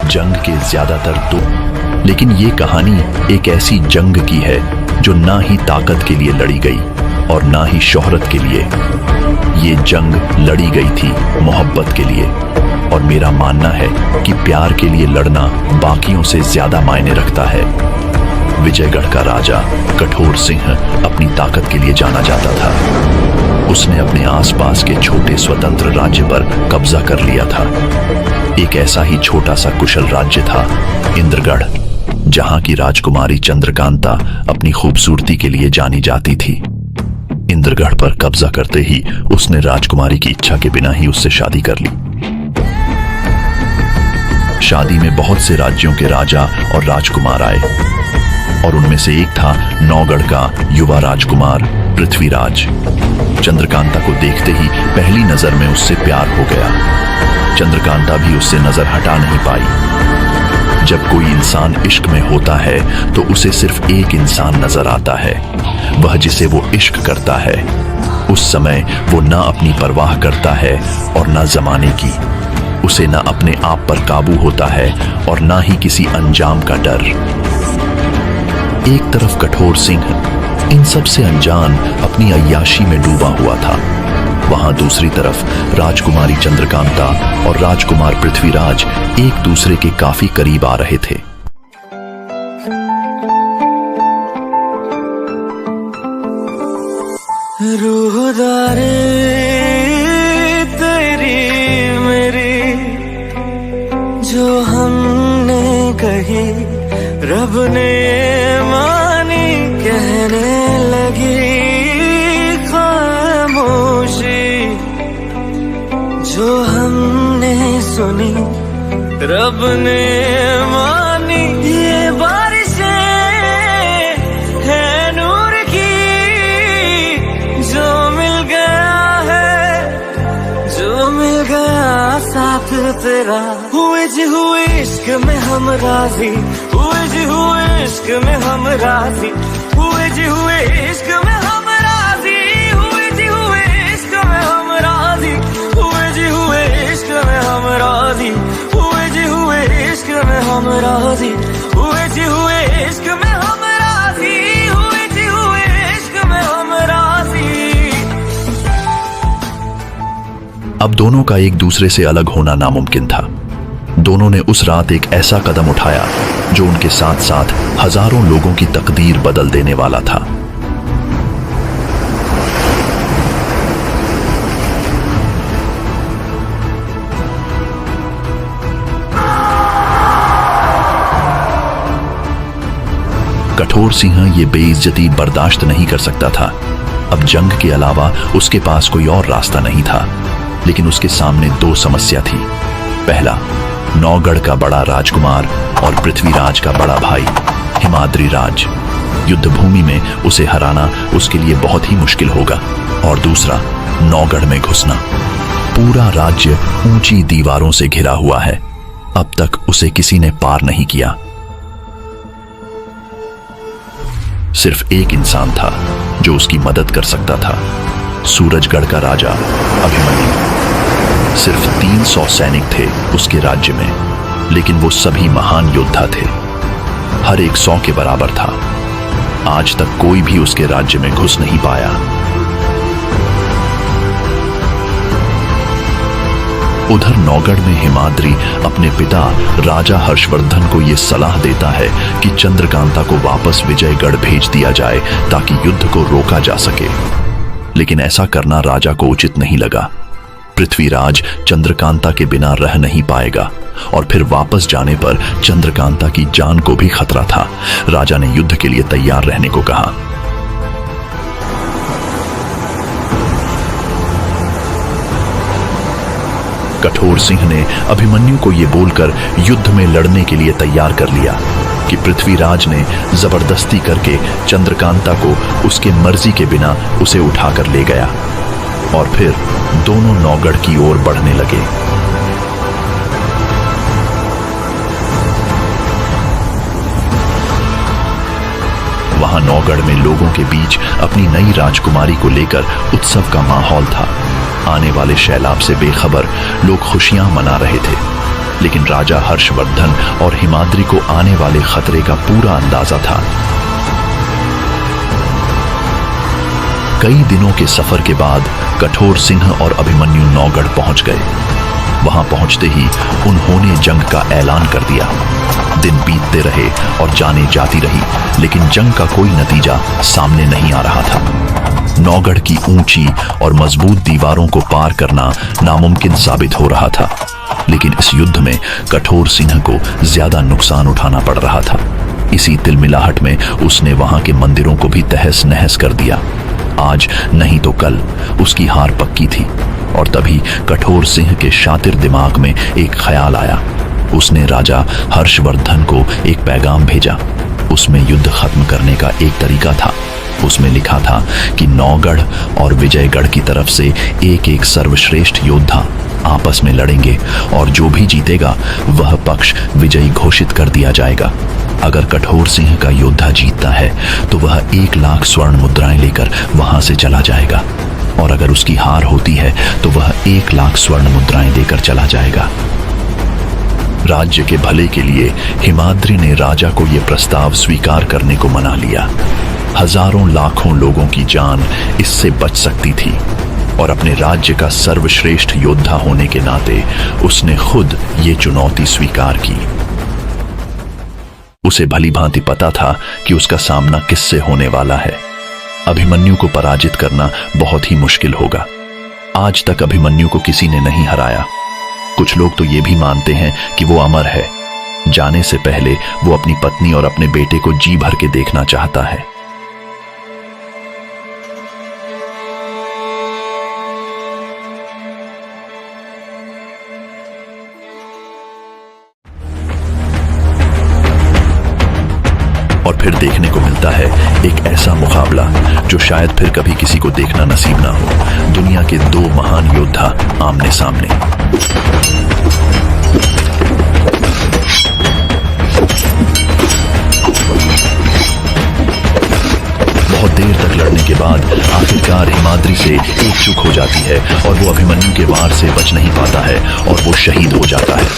जंग के ज्यादातर दो, लेकिन ये कहानी एक ऐसी जंग की है जो ना ही ताकत के लिए लड़ी गई और ना ही शोहरत के लिए। ये जंग लड़ी गई थी मोहब्बत के लिए, और मेरा मानना है कि प्यार के लिए लड़ना बाकियों से ज्यादा मायने रखता है। विजयगढ़ का राजा कठोर सिंह अपनी ताकत के लिए जाना जाता था। उसने अपने आसपास के छोटे स्वतंत्र राज्य पर कब्जा कर लिया था। एक ऐसा ही छोटा सा कुशल राज्य था इंद्रगढ़, जहां की राजकुमारी चंद्रकांता अपनी खूबसूरती के लिए जानी जाती थी। इंद्रगढ़ पर कब्जा करते ही उसने राजकुमारी की इच्छा के बिना ही उससे शादी कर ली। शादी में बहुत से राज्यों के राजा और राजकुमार आए, और उनमें से एक था नौगढ़ का युवा राजकुमार पृथ्वीराज। चंद्रकांता को देखते ही पहली नजर में उससे प्यार हो गया। चंद्रकांता भी उससे नजर हटा नहीं पाई। जब कोई इंसान इश्क में होता है तो उसे सिर्फ एक इंसान नजर आता है, वह जिसे वो इश्क करता है। उस समय वो ना अपनी परवाह करता है और ना जमाने की। उसे ना अपने आप पर काबू होता है और ना ही किसी अंजाम का डर। एक तरफ कठोर सिंह इन सब से अनजान अपनी अय्याशी में डूबा हुआ था, वहां दूसरी तरफ राजकुमारी चंद्रकांता और राजकुमार पृथ्वीराज एक दूसरे के काफी करीब आ रहे थे। रूहदारे तेरी मेरी जो हमने कही रब ने मानी, कहने लगी खामोशी जो हमने सुनी रब ने मानी। ये बारिशें है नूर की जो मिल गया है, जो मिल गया साथ तेरा। हुए जी हुए इश्क में हम राजी, हुए जी हुए इश्क में हम राजी, हुए जी हुए इश्क में हम राजी, हुए जी हुए इश्क में हम राजी, हुए जी हुए इश्क में हम राजी, हुए जी हुए इश्क में हम राजी, हुए जी हुए इश्क में हम राजी, हुए जी हुए इश्क में हम राजी। अब दोनों का एक दूसरे से अलग होना नामुमकिन था। दोनों ने उस रात एक ऐसा कदम उठाया जो उनके साथ साथ हजारों लोगों की तकदीर बदल देने वाला था। कठोर सिंह ये बेइज्जती बर्दाश्त नहीं कर सकता था। अब जंग के अलावा उसके पास कोई और रास्ता नहीं था, लेकिन उसके सामने दो समस्या थी। पहला, नौगढ़ का बड़ा राजकुमार और पृथ्वीराज का बड़ा भाई हिमाद्री राज। युद्ध भूमि में उसे हराना उसके लिए बहुत ही मुश्किल होगा। और दूसरा, नौगढ़ में घुसना। पूरा राज्य ऊंची दीवारों से घिरा हुआ है, अब तक उसे किसी ने पार नहीं किया। सिर्फ एक इंसान था जो उसकी मदद कर सकता था, सूरजगढ़ का राजा अभिमन्यु। सिर्फ 300 सैनिक थे उसके राज्य में, लेकिन वो सभी महान योद्धा थे। हर एक 100 के बराबर था। आज तक कोई भी उसके राज्य में घुस नहीं पाया। उधर नौगढ़ में हिमाद्री अपने पिता राजा हर्षवर्धन को यह सलाह देता है कि चंद्रकांता को वापस विजयगढ़ भेज दिया जाए ताकि युद्ध को रोका जा सके। लेकिन ऐसा करना राजा को उचित नहीं लगा। पृथ्वीराज चंद्रकांता के बिना रह नहीं पाएगा, और फिर वापस जाने पर चंद्रकांता की जान को भी खतरा था। राजा ने युद्ध के लिए तैयार रहने को कहा। कठोर सिंह ने अभिमन्यु को यह बोलकर युद्ध में लड़ने के लिए तैयार कर लिया कि पृथ्वीराज ने जबरदस्ती करके चंद्रकांता को उसके मर्जी के बिना उसे उठाकर ले गया। और फिर दोनों नौगढ़ की ओर बढ़ने लगे। वहां नौगढ़ में लोगों के बीच अपनी नई राजकुमारी को लेकर उत्सव का माहौल था। आने वाले सैलाब से बेखबर लोग खुशियां मना रहे थे। लेकिन राजा हर्षवर्धन और हिमाद्री को आने वाले खतरे का पूरा अंदाजा था। कई दिनों के सफर के बाद कठोर सिंह और अभिमन्यु नौगढ़ पहुंच गए। वहां पहुंचते ही उन्होंने जंग का ऐलान कर दिया। दिन बीतते रहे और जाने जाती रही, लेकिन जंग का कोई नतीजा सामने नहीं आ रहा था। नौगढ़ की ऊंची और मजबूत दीवारों को पार करना नामुमकिन साबित हो रहा था, लेकिन इस युद्ध में कठोर सिंह को ज्यादा नुकसान उठाना पड़ रहा था। इसी तिलमिलाहट में उसने वहां के मंदिरों को भी तहस नहस कर दिया। आज नहीं तो कल उसकी हार पक्की थी, और तभी कठोर सिंह के शातिर दिमाग में एक ख्याल आया। उसने राजा हर्षवर्धन को एक पैगाम भेजा। उसमें युद्ध खत्म करने का एक तरीका था। उसमें लिखा था कि नौगढ़ और विजयगढ़ की तरफ से एक एक सर्वश्रेष्ठ योद्धा आपस में लड़ेंगे, और जो भी जीतेगा वह पक्ष विजयी घोषित कर दिया जाएगा। अगर कठोर सिंह का योद्धा जीतता है तो वह 1 लाख स्वर्ण मुद्राएं लेकर वहां से चला जाएगा, और अगर उसकी हार होती है तो वह 1 लाख स्वर्ण मुद्राएं देकर चला जाएगा। राज्य के भले के लिए हिमाद्री ने राजा को यह प्रस्ताव स्वीकार करने को मना लिया। हजारों लाखों लोगों की जान इससे बच सकती थी, और अपने राज्य का सर्वश्रेष्ठ योद्धा होने के नाते उसने खुद ये चुनौती स्वीकार की। उसे भली भांति पता था कि उसका सामना किससे होने वाला है। अभिमन्यु को पराजित करना बहुत ही मुश्किल होगा। आज तक अभिमन्यु को किसी ने नहीं हराया। कुछ लोग तो ये भी मानते हैं कि वो अमर है। जाने से पहले वो अपनी पत्नी और अपने बेटे को जी भर के देखना चाहता है। और फिर देखने को मिलता है एक ऐसा मुकाबला जो शायद फिर कभी किसी को देखना नसीब ना हो। दुनिया के 2 महान योद्धा आमने सामने। बहुत देर तक लड़ने के बाद आखिरकार हिमाद्री से एक चूक हो जाती है, और वो अभिमन्यु के वार से बच नहीं पाता है, और वो शहीद हो जाता है।